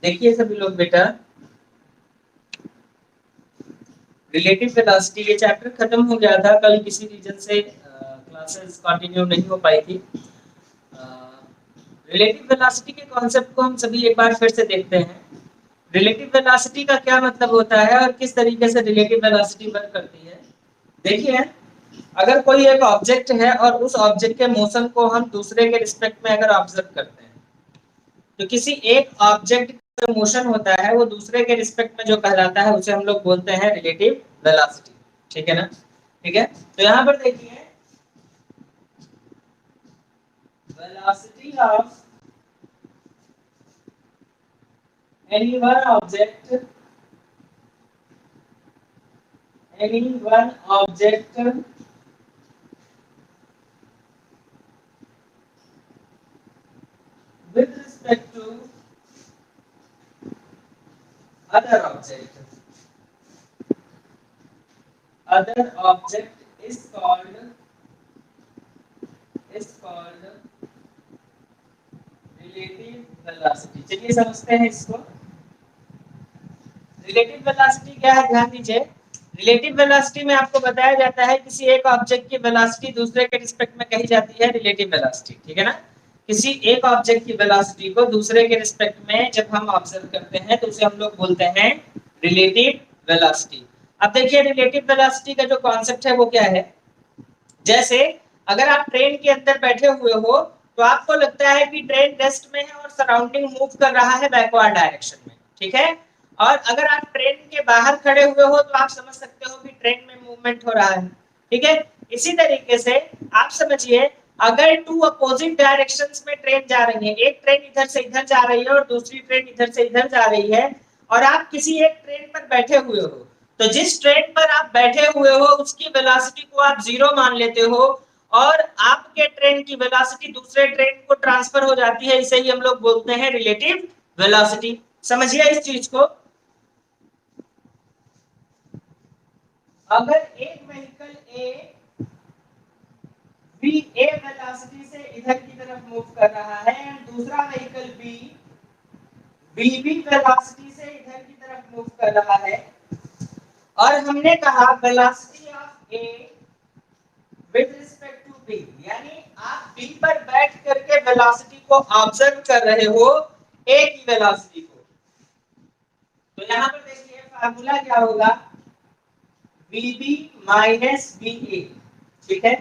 देखिए सभी लोग बेटा, रिलेटिव वेलोसिटी ये चैप्टर खत्म हो गया था कल, किसी रीजन से क्लासेस कंटिन्यू नहीं हो पाई थी। रिलेटिव वेलोसिटी के कॉन्सेप्ट को हम सभी एक बार फिर से देखते हैं। रिलेटिव वेलोसिटी का क्या मतलब होता है और किस तरीके से रिलेटिव वेलोसिटी वर्क करती है। देखिए, अगर कोई एक ऑब्जेक्ट है और उस ऑब्जेक्ट के मोशन को हम दूसरे के रिस्पेक्ट में अगर ऑब्जर्व करते हैं, तो किसी एक ऑब्जेक्ट का जो मोशन होता है वो दूसरे के रिस्पेक्ट में जो कहलाता है उसे हम लोग बोलते हैं रिलेटिव वेलोसिटी। ठीक है ना? ठीक है, तो यहाँ पर देखिए, velocity of any one object with respect to other object is called relative velocity। चलिए समझते हैं इसको। रिलेटिव वेलोसिटी क्या है, ध्यान दीजिए। रिलेटिव वेलोसिटी में आपको बताया जाता है किसी एक ऑब्जेक्ट की वेलोसिटी दूसरे के रिस्पेक्ट में कही जाती है रिलेटिव वेलोसिटी। ठीक है ना? किसी एक ऑब्जेक्ट की वेलोसिटी को दूसरे के रिस्पेक्ट में जब हम ऑब्जर्व करते हैं तो उसे हम लोग बोलते हैं रिलेटिव वेलोसिटी। अब देखिए, रिलेटिव वेलोसिटी का जो कॉन्सेप्ट है वो क्या है। जैसे अगर आप ट्रेन के अंदर बैठे हुए हो तो आपको लगता है कि ट्रेन रेस्ट में है और सराउंडिंग मूव कर रहा है बैकवर्ड डायरेक्शन में। ठीक है? और अगर आप ट्रेन के बाहर खड़े हुए हो तो आप समझ सकते हो कि ट्रेन में मूवमेंट हो रहा है। ठीक है? इसी तरीके से आप समझिए, अगर टू अपोजिट डायरेक्शंस में ट्रेन जा रही है, एक ट्रेन इधर से इधर जा रही है और दूसरी ट्रेन इधर से इधर जा रही है, और आप किसी एक ट्रेन पर बैठे हुए हो, तो जिस ट्रेन पर आप बैठे हुए हो उसकी वेलोसिटी को आप 0 मान लेते हो और आपके ट्रेन की वेलोसिटी दूसरे ट्रेन को ट्रांसफर हो जाती है। इसे ही हम लोग बोलते हैं रिलेटिव वेलोसिटी। समझिए इस चीज को। अगर एक व्हीकल ए ए वेलोसिटी से इधर की तरफ मूव कर रहा है और दूसरा व्हीकल बी वेलोसिटी से इधर की तरफ मूव कर रहा है, और हमने कहा velocity of A with respect to B, यानी आप बी पर बैठ करके वेलोसिटी को ऑब्जर्व कर रहे हो, ए की वेलोसिटी को। तो यहां पर देखिए फार्मूला क्या होगा, vb माइनस va। ठीक है?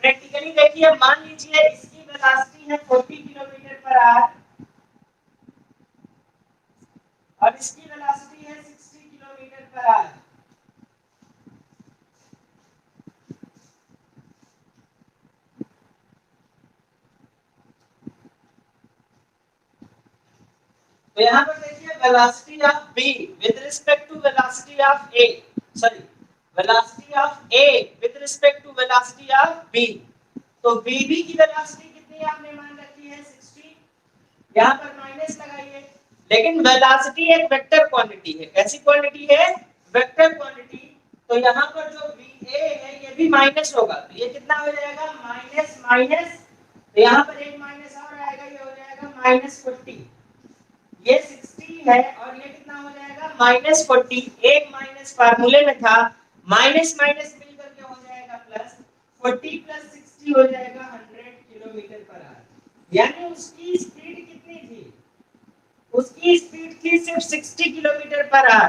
प्रैक्टिकली देखिए, मान लीजिए इसकी वेलोसिटी है 40 किलोमीटर पर आवर और इसकी वेलोसिटी है 60 किलोमीटर पर आवर। तो यहाँ पर देखिए velocity of b with respect to velocity of a, sorry velocity of a with respect to velocity of b। तो bb की वेलोसिटी कितनी आपने मान रखी है 60, यहाँ पर माइनस लगाइए। लेकिन वेलोसिटी एक वेक्टर क्वांटिटी है। कैसी क्वांटिटी है? Vector quantity. तो यहाँ पर जो va है ये भी माइनस होगा, तो ये कितना हो जाएगा, माइनस माइनस, तो यहाँ पर एक माइनस और आएगा, ये हो जाएगा माइनस 40। ये 60 है और ये कितना हो जाएगा, माइनस 40। एक माइनस फार्मूले में था, माइनस माइनस मिलकर के हो जाएगा प्लस, 40 प्लस 60 हो जाएगा 100 किलोमीटर पर आवर। यानी उसकी स्पीड कितनी थी, उसकी स्पीड थी सिर्फ 60 किलोमीटर पर आवर।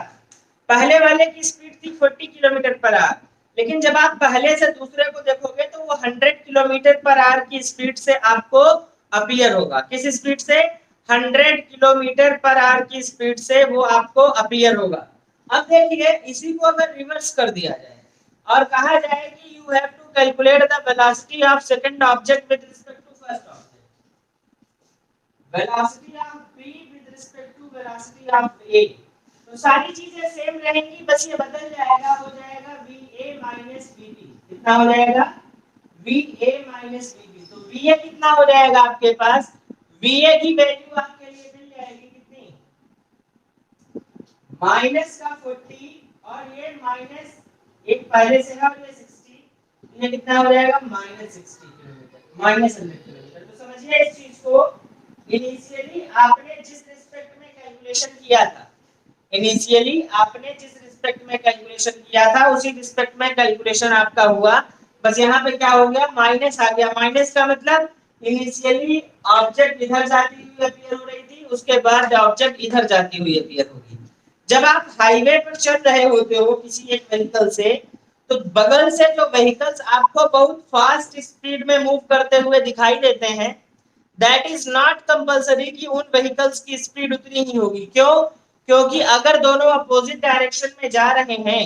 पहले वाले की स्पीड थी 40 किलोमीटर पर आवर, लेकिन जब आप पहले से दूसरे को देखोगे तो वो 100 किलोमीटर पर आवर की स्पीड से आपको अपीयर होगा। किस स्पीड से? 100 किलोमीटर पर आवर की स्पीड से वो आपको अपीयर होगा। अब देखिए, इसी को अगर रिवर्स कर दिया जाए और कहा जाए कि you have to calculate the velocity of second object with respect to first object, velocity of b with respect to velocity of a, तो सारी चीजें सेम रहेंगी, बस ये बदल जाएगा, हो जाएगा va माइनस vb। कितना हो जाएगा? va minus vb। तो va कितना हो जाएगा आपके पास, va की वैल्यू आपके लिए मिल जाएगी कितनी, माइनस का 40 और ये माइनस एक पहले से है और ये 60, ये कितना हो जाएगा, माइनस 60 किलोमीटर, माइनस 100 किलोमीटर। तो समझिए इस चीज को, इनिशियली आपने जिस रिस्पेक्ट में कैलकुलेशन किया था, इनिशियली आपने जिस रिस्पेक्ट में कैलकुलेशन किया था उसी रिस्पेक्ट में कैलकुलेशन आपका हुआ, बस यहाँ पे क्या हो गया, माइनस आ गया। माइनस का मतलब इनिशियली ऑब्जेक्ट इधर जाती हुई अपीयर हो रही थी, उसके बाद ऑब्जेक्ट इधर जाती हुई अपीयर होगी। जब आप हाईवे पर चल रहे होते हो किसी एक व्हीकल से, तो बगल से जो व्हीकल्स आपको बहुत फास्ट स्पीड में मूव करते हुए दिखाई देते हैं, दैट इज नॉट कंपल्सरी कि उन व्हीकल्स की स्पीड उतनी ही होगी। क्यों? क्योंकि अगर दोनों अपोजिट डायरेक्शन में जा रहे हैं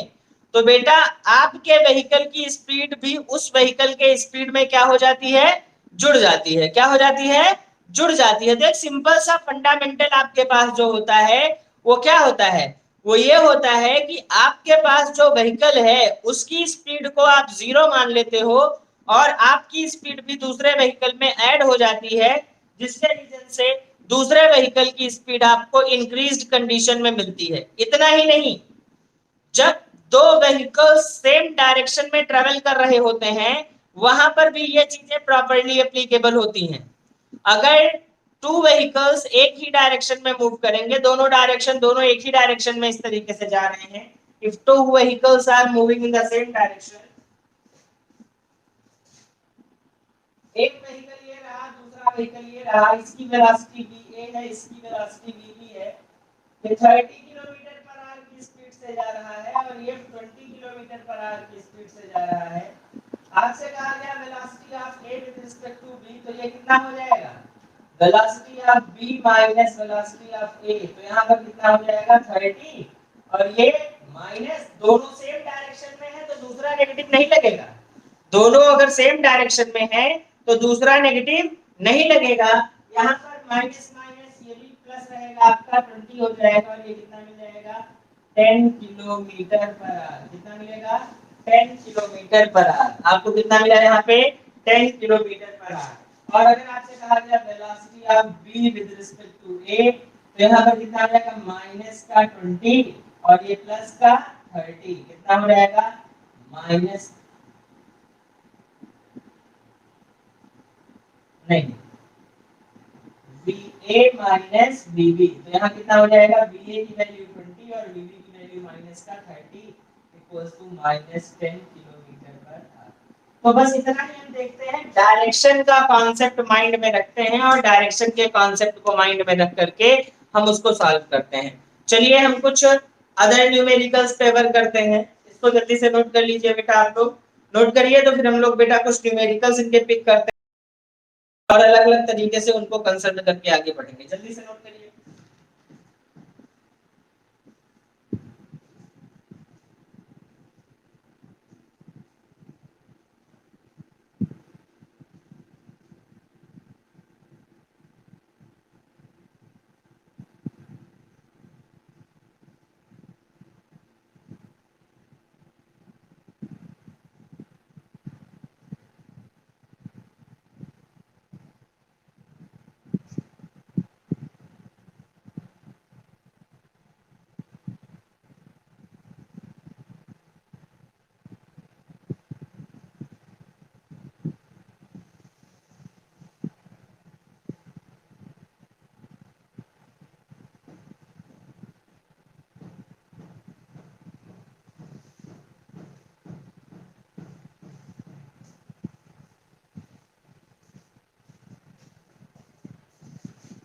तो बेटा आपके व्हीकल की स्पीड भी उस व्हीकल के स्पीड में क्या हो जाती है, जुड़ जाती है। क्या हो जाती है? जुड़ जाती है। तो एक सिंपल सा फंडामेंटल आपके पास जो होता है वो क्या होता है, वो ये होता है कि आपके पास जो व्हीकल है उसकी स्पीड को आप जीरो मान लेते हो और आपकी स्पीड भी दूसरे व्हीकल में ऐड हो जाती है, जिसके रीजन से दूसरे व्हीकल की स्पीड आपको इंक्रीज्ड कंडीशन में मिलती है। इतना ही नहीं, जब दो व्हीकल्स सेम डायरेक्शन में ट्रेवल कर रहे होते हैं वहां पर भी ये चीजें प्रॉपर्ली एप्लीकेबल होती हैं। अगर टू व्हीकल्स एक ही डायरेक्शन में मूव करेंगे, दोनों एक ही डायरेक्शन में इस तरीके से जा रहे हैं, if two vehicles are moving in the same direction, एक व्हीकल ये रहा, दूसरा व्हीकल ये रहा, इसकी वेलोसिटी v a है, इसकी वेलोसिटी v b है, ये 30 किलोमीटर पर आवर की स्पीड से जा रहा है और ये 20 किलोमीटर पर आवर की स्पीड से जा रहा है। आपसे कहा गया velocity of a with respect to b, तो ये कितना हो जाएगा, velocity of b minus velocity of a, तो यहाँ पर कितना हो जाएगा 30, और ये माइनस, दोनों सेम डायरेक्शन में है तो दूसरा नेगेटिव नहीं लगेगा। दोनों अगर सेम डायरेक्शन में है तो दूसरा नेगेटिव नहीं लगेगा। यहाँ पर माइनस माइनस ये भी प्लस रहेगा, आपका 20 हो जाएगा और ये कितना मिल जाएगा 10 किलोमीटर पर आवर। कितना मिलेगा 10 किलोमीटर पर आवर। आपको कितना मिला यहाँ पे 10 किलोमीटर पर आवर। और अगर आपसे कहा गया velocity of B with respect to A, तो यहाँ पर कितना हो जाएगा माइनस का 20 और ये प्लस का 30, कितना हो जाएगा माइनस, नहीं VA माइनस VB, तो यहाँ कितना हो जाएगा VA की वैल्यू 20 और VB की वैल्यू माइनस का 30 equals to minus 10 kilometre per hour. तो बस इतना ही हम देखते हैं, डायरेक्शन का कॉन्सेप्ट माइंड में रखते हैं और डायरेक्शन के कॉन्सेप्ट को माइंड में रख करके हम उसको सॉल्व करते हैं। चलिए हम कुछ अदर न्यूमेरिकल्स फेवर करते हैं, इसको जल्दी से नोट कर लीजिए बेटा, आप लोग नोट करिए। तो फिर हम लोग बेटा कुछ न्यूमेरिकल्स इनके पिक करते हैं और अलग अलग तरीके से उनको कंसल्ट करके आगे बढ़ेंगे। जल्दी से नोट करिए।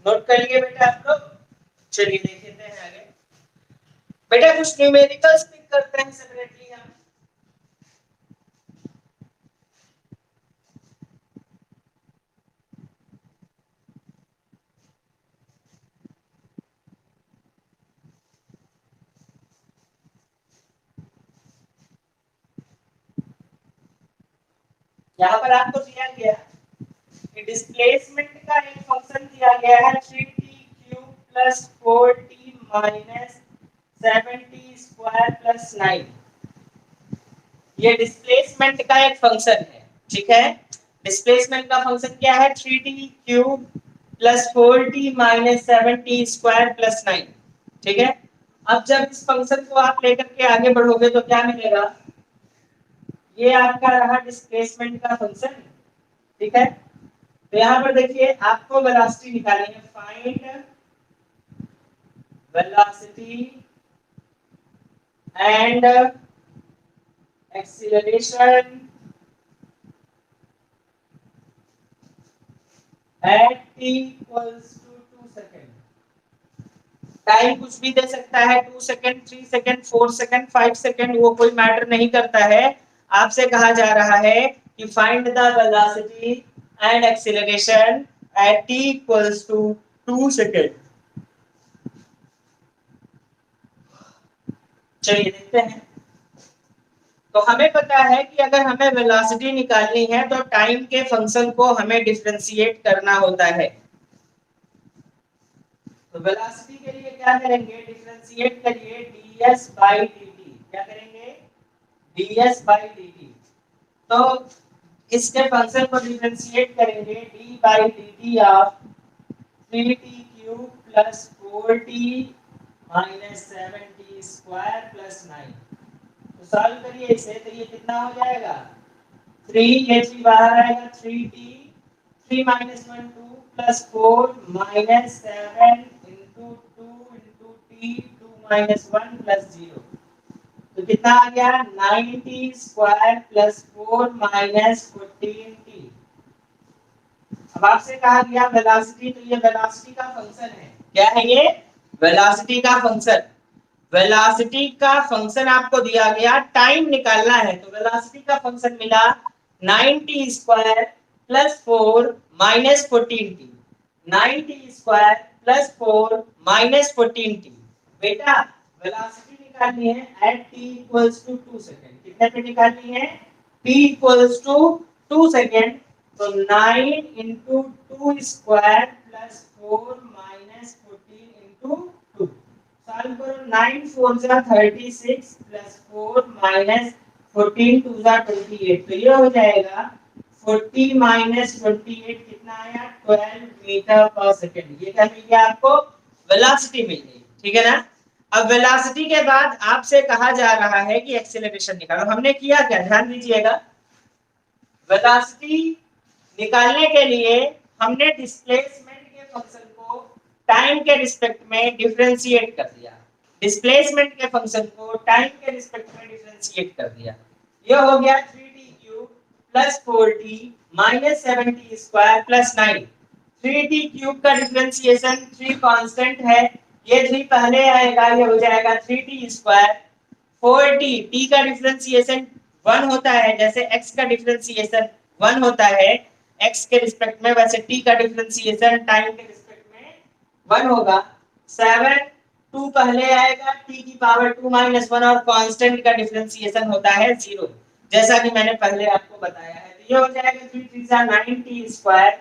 नोट कर लिए बेटा आप लोग। चलिए देखते हैं आगे। बेटा कुछ न्यूमेरिकल्स पिक करते हैं सेपरेटली हम। यहाँ पर आपको दिया गया कि डिस्प्लेसमेंट का एक फंक्शन दिया गया है 3t cube plus 4t minus 7t square plus 9। ये डिस्प्लेसमेंट का एक फंक्शन है, ठीक है। डिस्प्लेसमेंट का फंक्शन क्या है 3t cube plus 4t minus 7t square plus 9, ठीक है। अब जब इस फंक्शन को आप लेकर के आगे बढ़ोगे तो क्या मिलेगा, ये आपका रहा डिस्प्लेसमेंट का फंक्शन, ठीक है। तो यहाँ पर देखिए आपको वेलोसिटी निकालनी है, find velocity and acceleration at t equals to 2 second. Time कुछ भी दे सकता है, 2 सेकेंड, 3 सेकेंड, 4 सेकेंड, 5 सेकेंड, वो कोई मैटर नहीं करता है। आपसे कहा जा रहा है कि find the velocity and acceleration at t equals to 2 second. चलिए देखते हैं। तो हमें पता है कि अगर हमें वेलोसिटी निकालनी है तो टाइम के फंक्शन को हमें डिफरेंशिएट करना होता है। तो वेलोसिटी के लिए क्या करेंगे, डिफरेंशिएट करिए ds बाई dt। क्या करेंगे, ds बाई dt। तो इसके फंक्शन को डिफरेंशिएट करेंगे d by dt of 3t cube plus 4t minus 7t square plus 9। तो सॉल्व करिए इसे, तो ये कितना हो जाएगा, 3 ये 3 बाहर आएगा, 3t 3 minus 1 2 plus 4 minus 7 into 2 into t 2 minus 1 plus 0। तो कितना आ गया, 9t square plus 4 minus 14t। अब आपसे कहा गया वेलोसिटी, तो ये वेलोसिटी का फंक्शन है। क्या है ये, वेलोसिटी का फंक्शन। वेलोसिटी का फंक्शन आपको दिया गया, टाइम निकालना है, तो वेलोसिटी का फंक्शन मिला 9t square plus 4 minus 14t। 9t square plus 4 minus 14t। बेटा वेलोसिटी निकालनी है at t equals to 2 second. कितने पे निकालनी है, t इक्वल्स टू 2 सेकंड। तो 9 into 2 square plus 4 minus 14 into 2। Solve करो, 9 4 जा 36 प्लस 4 माइनस 14 2 जा 28। तो ये हो जाएगा 40 माइनस 28 कितना आया, 12 मीटर पर सेकंड। ये क्या मिल गया आपको, वेलोसिटी मिल गई। ठीक है ना। अब वेलोसिटी के बाद आपसे कहा जा रहा है कि एक्सीलरेशन निकालो। हमने किया क्या, ध्यान दीजिएगा। वेलोसिटी निकालने के लिए हमने डिस्प्लेसमेंट के फंक्शन को टाइम के रिस्पेक्ट में डिफरेंशिएट कर दिया। डिस्प्लेसमेंट के फंक्शन को टाइम के रिस्पेक्ट में डिफरेंशिएट कर दिया। ये हो गया 3t cube plus 4t minus 7t square plus 9। 3t cube का डिफरेंशिएशन 3 कांस्टेंट है, ये 3 पहले आएगा, ये हो जाएगा 3t स्क्वायर। 4t, t का डिफरेंशिएशन 1 होता है, जैसे x का डिफरेंशिएशन 1 होता है x के रिस्पेक्ट में, वैसे t का डिफरेंशिएशन टाइम के रिस्पेक्ट में 1 होगा। 7 2 पहले आएगा, t की पावर 2 माइनस 1 और कांस्टेंट का डिफरेंशिएशन होता है 0, जैसा कि मैंने पहले आपको बताया है। तो ये हो जाएगा 3 3 जा 9t स्क्वायर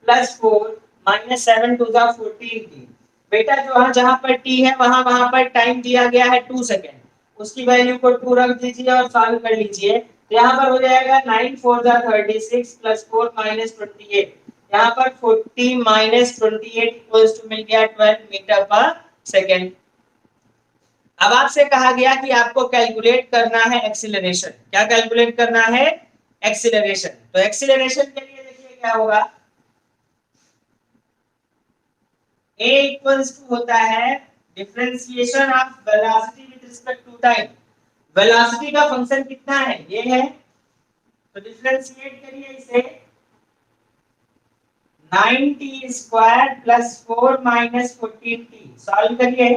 प्लस 4 माइनस 7 2 जा 14t। बेटा जो जहां पर t है वहां पर टाइम दिया गया है 2 सेकंड, उसकी वैल्यू को 2 रख दीजिए और सॉल्व कर लीजिए। तो यहाँ पर हो जाएगा 9 4 जा 36 प्लस 4 माइनस 28। यहाँ पर 40 माइनस 28 इक्वल्स टू मिल गया 12 मीटर पर सेकेंड। अब आपसे कहा गया कि आपको कैलकुलेट करना है एक्सीलरेशन। क्या कैलकुलेट करना है, एक्सीलरेशन। तो एक्सीलरेशन के लिए देखिए क्या होगा, a इक्वल्स टू होता है differentiation of velocity with respect to time. Velocity का फंक्शन कितना है, ये है, तो डिफरेंशिएट करिए इसे 9t square plus 4 minus 14t। Solve करिए,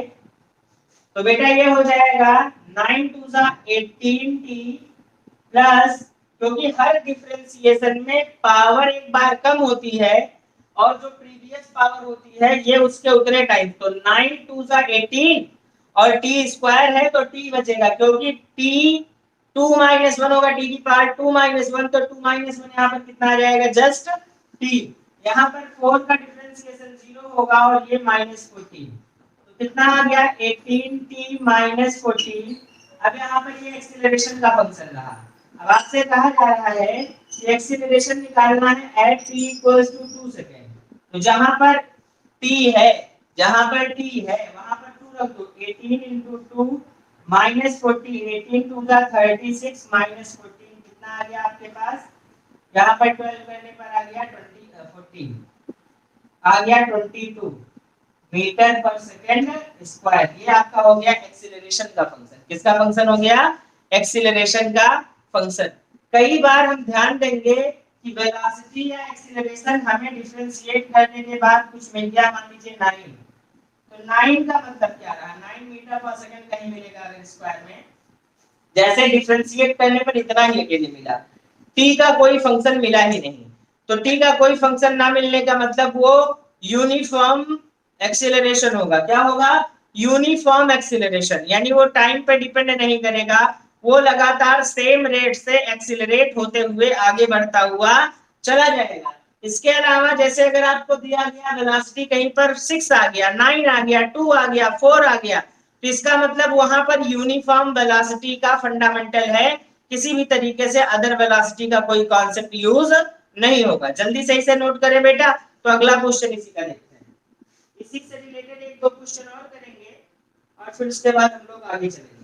तो बेटा ये हो जाएगा 9 2 जा 18t प्लस, क्योंकि हर डिफरेंशिएशन में पावर एक बार कम होती है और जो प्रीवियस पावर होती है ये उसके उतने टाइम। तो 9 2 जा 18 और t स्क्वायर है तो t बचेगा, क्योंकि t 2 माइनस 1 होगा, t की पावर 2 माइनस 1, तो 2 माइनस 1 यहाँ पर कितना आ जाएगा, जस्ट t। यहाँ पर 4 का डिफरेंशिएशन 0 होगा और ये माइनस 14, तो कितना आ गया 18t माइनस 14। अब यहाँ पर ये एक्सीलरेशन का फंक्शन रहा। अब आपसे कहा जा रहा है कि एक्सीलरेशन निकालना है at t equals to 2 second. तो जहां पर t है, जहां पर t है वहां पर 2 रख दो। 18 into 2 माइनस 14, 18 2 का 36 माइनस 14 कितना आ गया आपके पास, यहाँ पर 12 करने पर आ गया 14 आ गया 22। मीटर पर सेकंड स्क्वायर। ये आपका हो गया एक्सीलरेशन का फंक्शन। किसका फंक्शन हो गया? एक्सीलरेशन का फंक्शन। कई बार हम ध्यान देंगे कि वेलोसिटी या एक्सीलरेशन हमें डिफरेंशिएट करने के बाद कुछ मिल गया, मान लीजिए 9। तो 9 का मतलब क्या रहा? 9 मीटर पर सेकंड कहीं मिलेगा अगर स्क्वायर में, जैसे डिफरेंशिएट करने पर इतना ही अकेले मिला। t का कोई फंक्शन मिला ही नहीं। तो t का कोई फंक्शन ना मिलने का मतलब वो यूनिफॉर्म एक्सीलरेशन होगा। क्या होगा? यूनिफॉर्म एक्सीलरेशन, यानी वो टाइम पे डिपेंड नहीं करेगा, वो लगातार सेम रेट से एक्सीलरेट होते हुए आगे बढ़ता हुआ चला जाएगा। इसके अलावा जैसे अगर आपको दिया गया वेलोसिटी कहीं पर 6 आ गया, 9 आ गया, 2 आ गया, 4 आ गया, तो इसका मतलब वहां पर यूनिफॉर्म वेलोसिटी का फंडामेंटल है, किसी भी तरीके से अदर वेलोसिटी का कोई कॉन्सेप्ट यूज नहीं होगा। जल्दी सही से नोट करें बेटा। तो अगला क्वेश्चन इसी का देखते हैं। इसी से रिलेटेड एक दो क्वेश्चन और करेंगे और फिर उसके बाद हम लोग आगे चलेंगे।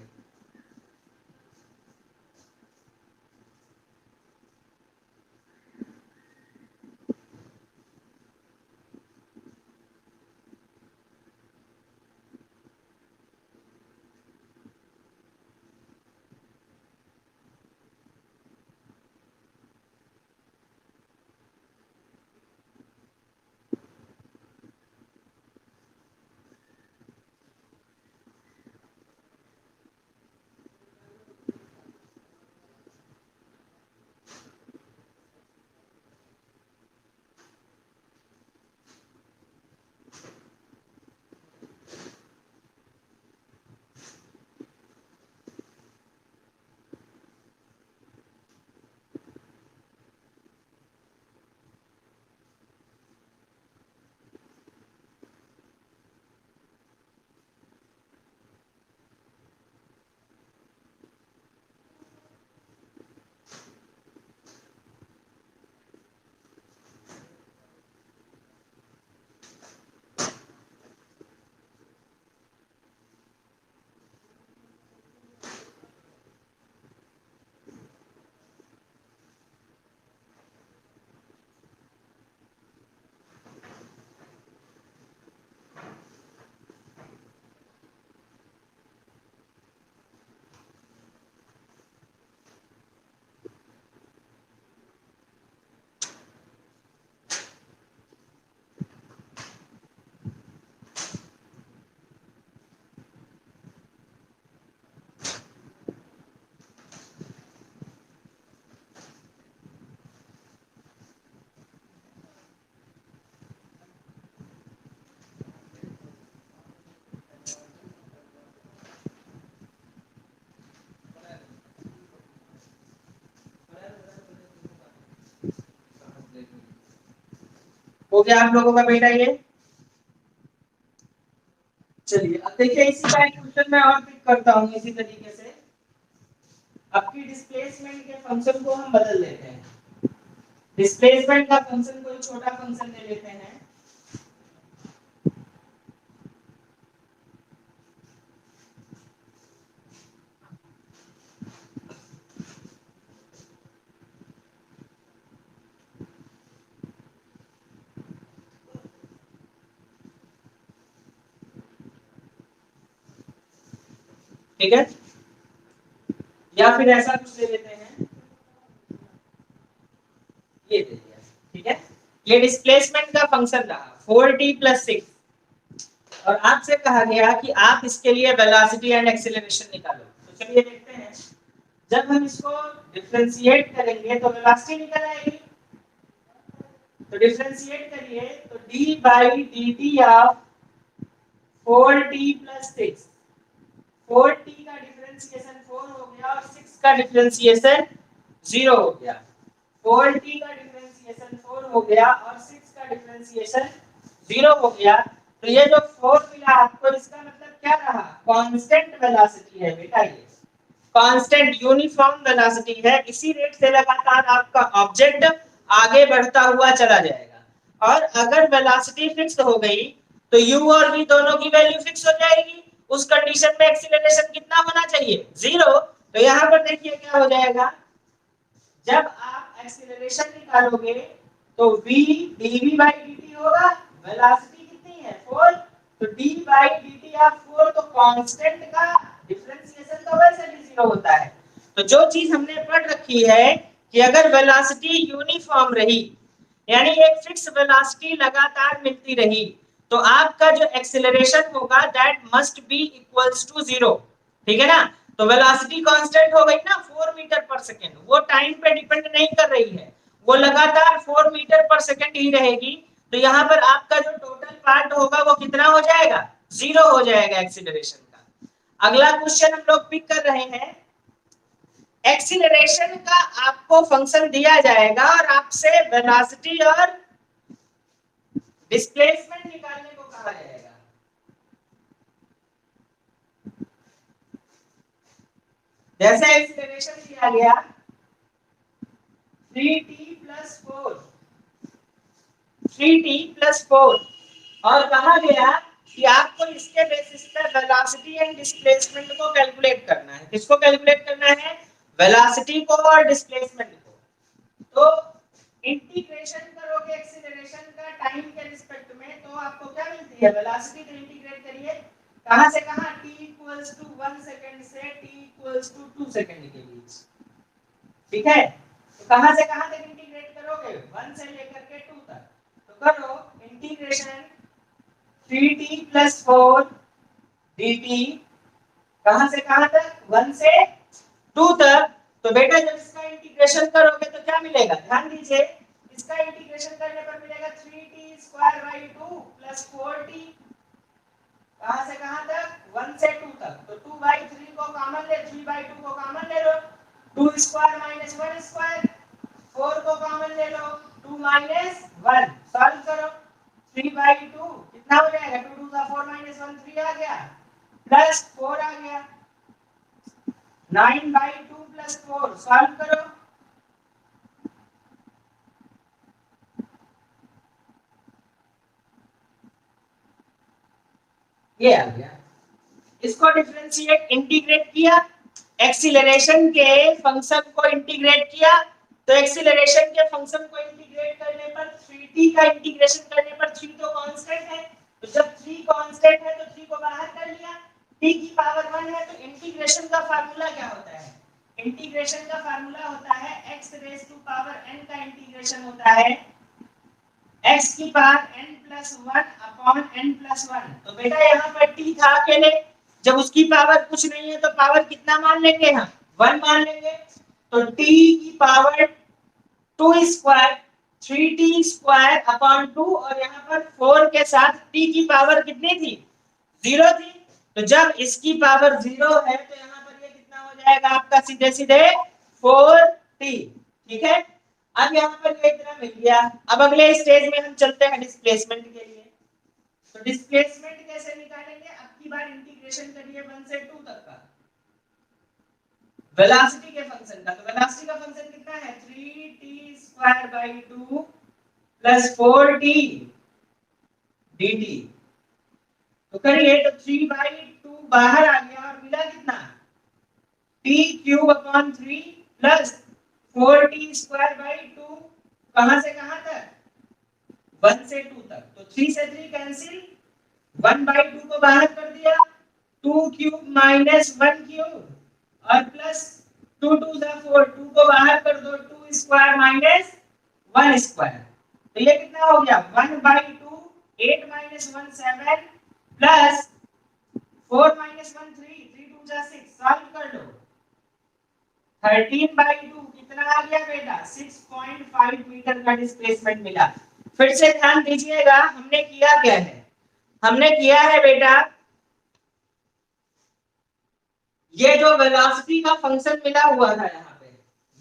हो गया आप लोगों का बेटा ये? चलिए अब देखिए इसी का एक क्वेश्चन मैं और पिक करता हूँ इसी तरीके से। आपकी डिस्प्लेसमेंट के फंक्शन को हम बदल लेते हैं। डिस्प्लेसमेंट का फंक्शन कोई छोटा फंक्शन ले लेते हैं। ठीक है, या फिर ऐसा कुछ ले लेते हैं, ये दे दिया। ठीक है, ये डिस्प्लेसमेंट का फंक्शन रहा 4t + 6 और आपसे कहा गया कि आप इसके लिए वेलोसिटी एंड एक्सीलरेशन निकालो। तो चलिए देखते हैं। जब हम इसको डिफरेंशिएट करेंगे तो वेलोसिटी निकल आएगी। तो डिफरेंशिएट करिए तो d/dt ऑफ 4t + 6, 4t का डिफरेंशिएशन 4 हो गया और 6 का डिफरेंशिएशन 0 हो गया। 4t का डिफरेंशिएशन 4 हो गया और 6 का डिफरेंशिएशन 0 हो गया। तो ये जो 4 मिला आपको, इसका मतलब क्या रहा? कांस्टेंट वेलोसिटी है बेटा, ये कांस्टेंट यूनिफॉर्म वेलोसिटी है। इसी रेट से लगातार आपका ऑब्जेक्ट आगे बढ़ता हुआ चला जाएगा। और अगर वेलोसिटी फिक्स हो गई तो u और v दोनों की वैल्यू फिक्स हो जाएगी। उस कंडीशन में एक्सीलरेशन कितना होना चाहिए? 0। तो यहाँ पर देखिए क्या हो जाएगा, जब आप एक्सीलरेशन निकालोगे तो v dv/dt होगा। वेलोसिटी कितनी है? 4। तो d by dt ऑफ 4 तो कांस्टेंट का डिफरेंशिएशन तो वैसे भी 0 होता है। तो जो चीज हमने पढ़ रखी है कि अगर वेलोसिटी यूनिफॉर्म रही यानी एक फिक्स वेलोसिटी लगातार मिलती रही तो आपका जो एक्सेलरेशन होगा that must be equals to 0। ठीक है ना। तो वेलोसिटी कांस्टेंट हो गई ना 4 मीटर पर सेकंड, वो टाइम पे डिपेंड नहीं कर रही है, वो लगातार 4 मीटर पर सेकंड ही रहेगी। तो यहाँ पर आपका जो टोटल पार्ट होगा वो कितना हो जाएगा, 0 हो जाएगा एक्सीलरेशन का। अगला क्वेश्चन हम लोग पिक कर रहे हैं, एक्सीलरेशन का आपको फंक्शन दिया जाएगा और आपसे वेलोसिटी और डिस्प्लेसमेंट निकालने को कहा जाएगा। जैसे एक्सीलरेशन दिया गया 3t प्लस 4 3t प्लस 4 और कहा गया कि आपको इसके बेसिस पर वेलोसिटी एंड डिस्प्लेसमेंट को कैलकुलेट करना है। किसको कैलकुलेट करना है, वेलोसिटी को और डिस्प्लेसमेंट को। तो इंटीग्रेशन करोगे एक्सीलरेशन का टाइम के रिस्पेक्ट में तो आपको क्या मिलती है, वेलोसिटी को इंटीग्रेट करिए कहां से कहां, t इक्वल्स टू 1 सेकंड से t इक्वल्स टू 2 सेकंड के बीच। ठीक है, तो कहां से कहां तक इंटीग्रेट करोगे, 1 से लेकर के 2 तक। तो करो इंटीग्रेशन 3t प्लस 4 dt कहां से कहां तक, 1 से 2 तक। तो बेटा जब इसका इंटीग्रेशन करोगे तो क्या मिलेगा, ध्यान दीजिए इसका इंटीग्रेशन करने पर मिलेगा 3t square by 2 plus 4t कहां से कहां तक, 1 से 2 तक। तो 2 बाई 3 को कॉमन ले, 3 बाई 2 को कॉमन ले लो, 2 स्क्वायर माइनस 1 स्क्वायर, 4 को कॉमन ले लो, 2 माइनस 1 सॉल्व करो, 3 बाई 2 कितना हो जाएगा, 2 2 का 4 माइनस 1 3 आ गया प्लस 4 आ गया, 9 बाई 2 प्लस 4 सॉल्व करो, ये आ गया। इसको डिफरेंशिएट इंटीग्रेट किया, एक्सीलरेशन के फंक्शन को इंटीग्रेट किया, तो एक्सीलरेशन के फंक्शन को इंटीग्रेट करने पर 3t का इंटीग्रेशन करने पर 3 तो कांस्टेंट है, तो जब 3 कांस्टेंट है तो 3 को बाहर कर लिया, t की पावर 1 है। तो इंटीग्रेशन का फार्मूला क्या होता है, इंटीग्रेशन का फार्मूला होता है x raise to power n का इंटीग्रेशन होता है x की power n plus 1 upon n plus 1। तो बेटा यहाँ पर t था अकेले, जब उसकी पावर कुछ नहीं है तो पावर कितना मान लेंगे हम, 1 मान लेंगे। तो t की power 2 square 3t square upon 2 और यहाँ पर 4 के साथ t की पावर कितनी थी, 0 थी। तो जब इसकी पावर 0 है तो यहाँ पर ये कितना हो जाएगा आपका, सीधे सीधे 4t। ठीक है, अब यहाँ पर ये इतना मिल गया। अब अगले स्टेज में हम चलते हैं डिस्प्लेसमेंट के लिए। तो डिस्प्लेसमेंट कैसे निकालेंगे, अब की बार इंटीग्रेशन करिए 1 से 2 तक का वेलोसिटी के फंक्शन का। तो वेलोसिटी का फंक्शन कितना है, 3t square by 2 plus 4t dt। तो करिए, तो 3 बाई 2 बाहर आ गया और मिला कितना, t cube upon 3 plus 4t square by 2 कहां से कहां तक, 1 से 2 तक। तो 3 से 3 कैंसिल, 1 बाई 2 को बाहर कर दिया, 2 क्यूब माइनस 1 क्यूब और प्लस 2 2 दा 4, 2 को बाहर कर दो, 2 स्क्वायर माइनस 1 स्क्वायर। तो ये कितना हो गया, 1 बाई 2 8 माइनस 1 7 प्लस 4 माइनस 1 3 3 2 जा 6 सॉल्व कर लो, 13 बाई 2 कितना आ गया बेटा, 6.5 मीटर का डिस्प्लेसमेंट मिला। फिर से ध्यान दीजिएगा हमने किया क्या है, हमने किया है बेटा ये जो वेलोसिटी का फंक्शन मिला हुआ था यहाँ पे,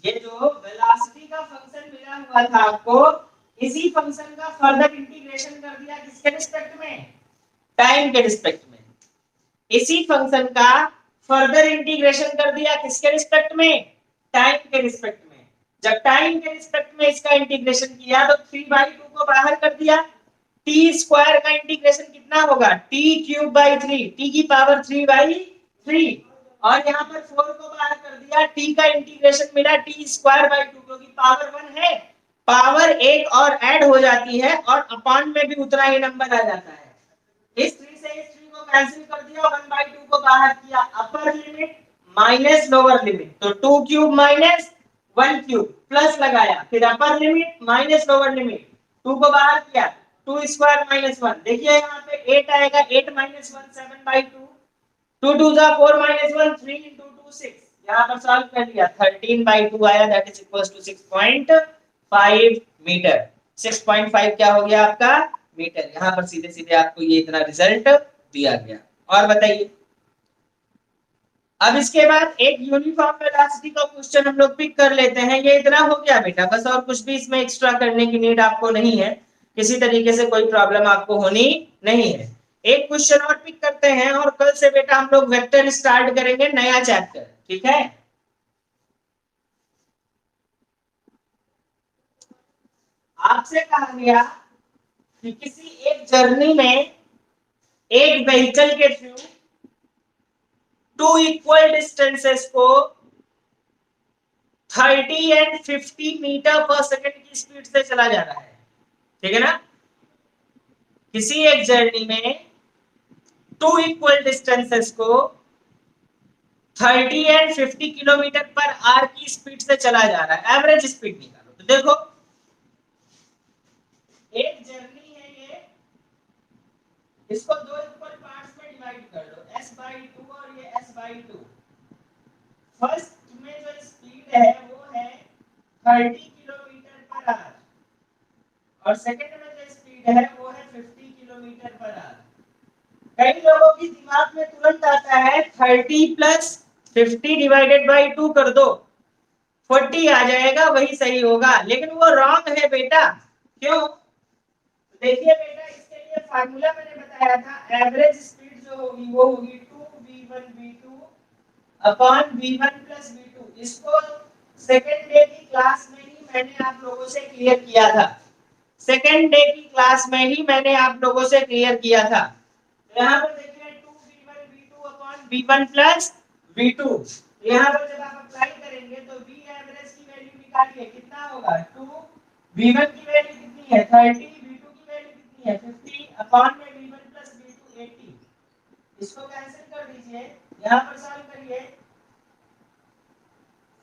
ये जो वेलोसिटी का फंक्शन मिला हुआ था आपको, इसी फंक्शन का फर्दर इंटीग्रेशन कर दिया किसके रिस्पेक्ट में, टाइम के रिस्पेक्ट में। इसी फंक्शन का फर्दर इंटीग्रेशन कर दिया किसके रिस्पेक्ट में, टाइम के रिस्पेक्ट में। जब टाइम के रिस्पेक्ट में इसका इंटीग्रेशन किया तो 3/2 को बाहर कर दिया, t स्क्वायर का इंटीग्रेशन कितना होगा, t क्यूब बाई 3 t की पावर 3/3 और यहाँ पर 4 को बाहर कर दिया, t का इंटीग्रेशन मिला t स्क्वायर बाई 2 क्योंकि पावर 1 है, पावर एक और ऐड हो जाती है और अपॉन में भी उतना ही नंबर आ जाता है। इस 3 से इस 3 को कैंसिल कर दिया, 1/2 को बाहर किया, upper limit minus lower limit, तो 2 क्यूब माइनस 1 क्यूब प्लस लगाया, फिर upper limit minus lower limit, 2 को बाहर किया, 2 स्क्वायर माइनस 1, देखिए यहाँ पे 8 आएगा, 8 माइनस 1 7/2, 2 2 जा 4 माइनस 1 3 into 2 6, यहाँ पर सॉल्व कर लिया, 13/2 आया, that is equal to 6.5 metre. 6.5 क्या हो गया आपका मीटर। यहाँ पर सीधे सीधे आपको ये इतना रिजल्ट दिया गया। और बताइए, अब इसके बाद एक यूनिफॉर्म वेलोसिटी का क्वेश्चन हम लोग पिक कर लेते हैं। ये इतना हो गया बेटा, बस और कुछ भी इसमें एक्स्ट्रा करने की नीड आपको नहीं है, किसी तरीके से कोई प्रॉब्लम आपको होनी नहीं है। एक क्वेश्चन और पिक करते हैं और कल से बेटा हम लोग वेक्टर स्टार्ट करेंगे, नया चैप्टर, ठीक है। आपसे कहा गया कि किसी एक जर्नी में एक व्हीकल के थ्रू 2 इक्वल डिस्टेंसेस को 30 एंड 50 मीटर पर सेकेंड की स्पीड से चला जा रहा है, ठीक है ना। किसी एक जर्नी में 2 इक्वल डिस्टेंसेस को 30 एंड 50 किलोमीटर पर आवर की स्पीड से चला जा रहा है, एवरेज स्पीड निकालो। तो देखो एक जर्नी है ये, इसको दो इक्वल पार्ट्स में डिवाइड कर लो, s/2 और ये s/2। फर्स्ट में जो स्पीड है वो है 30 किलोमीटर पर आवर और सेकंड में जो स्पीड है वो है 50 किलोमीटर पर आवर। कई लोगों की दिमाग में तुरंत आता है 30 प्लस 50 डिवाइडेड बाई 2 कर दो, 40 आ जाएगा, वही सही होगा, लेकिन वो रॉन्ग है बेटा। क्यों? देखिए बेटा, इसके लिए फार्मूला मैंने बताया था, एवरेज स्पीड जो होगी वो होगी 2v1v2 upon v1 plus v2। इसको सेकेंड डे की क्लास में ही मैंने आप लोगों से क्लियर किया था, सेकेंड डे की क्लास में ही मैंने आप लोगों से क्लियर किया था। तो यहाँ पर देखिए 2v1v2 upon v1 plus v2, यहाँ पर जब आप अप्लाई करेंगे तो v एवरेज की वैल्यू निकालिए, कितना होगा 2, v1 की वैल्यू कितनी है 30, v2 की वैल्यू कितनी है 50 अपॉन में v1 प्लस v2 80। इसको कैंसिल कर दीजिए, यहाँ पर सॉल्व करिए,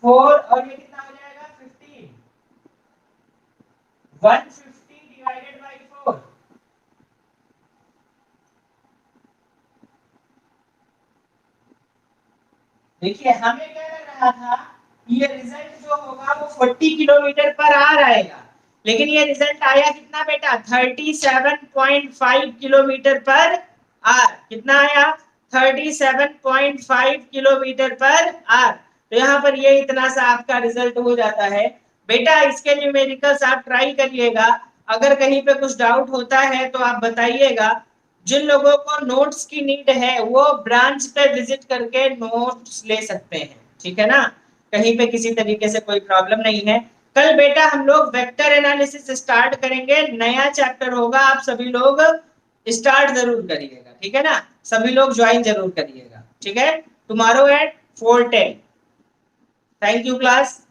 4 और ये कितना हो जाएगा 15, 150 डिवाइडेड बाय 4। देखिए हमें क्या लग रहा था, ये रिजल्ट जो होगा वो 40 किलोमीटर पर आवर आएगा, लेकिन ये रिजल्ट आया कितना बेटा 37.5 किलोमीटर पर आवर। कितना आया 37.5 किलोमीटर पर आवर। तो यहाँ पर ये इतना सा आपका रिजल्ट हो जाता है बेटा। इसके न्यूमेरिकल्स आप ट्राई करिएगा, अगर कहीं पे कुछ डाउट होता है तो आप बताइएगा। जिन लोगों को नोट्स की नीड है वो ब्रांच पे विजिट करके नोट्स ले सकते हैं, ठीक है ना, कहीं पे किसी तरीके से कोई प्रॉब्लम नहीं है। कल बेटा हम लोग वेक्टर एनालिसिस स्टार्ट करेंगे, नया चैप्टर होगा, आप सभी लोग स्टार्ट जरूर करिएगा, ठीक है ना, सभी लोग ज्वाइन जरूर करिएगा, ठीक है, tomorrow at 4:10। Thank you class.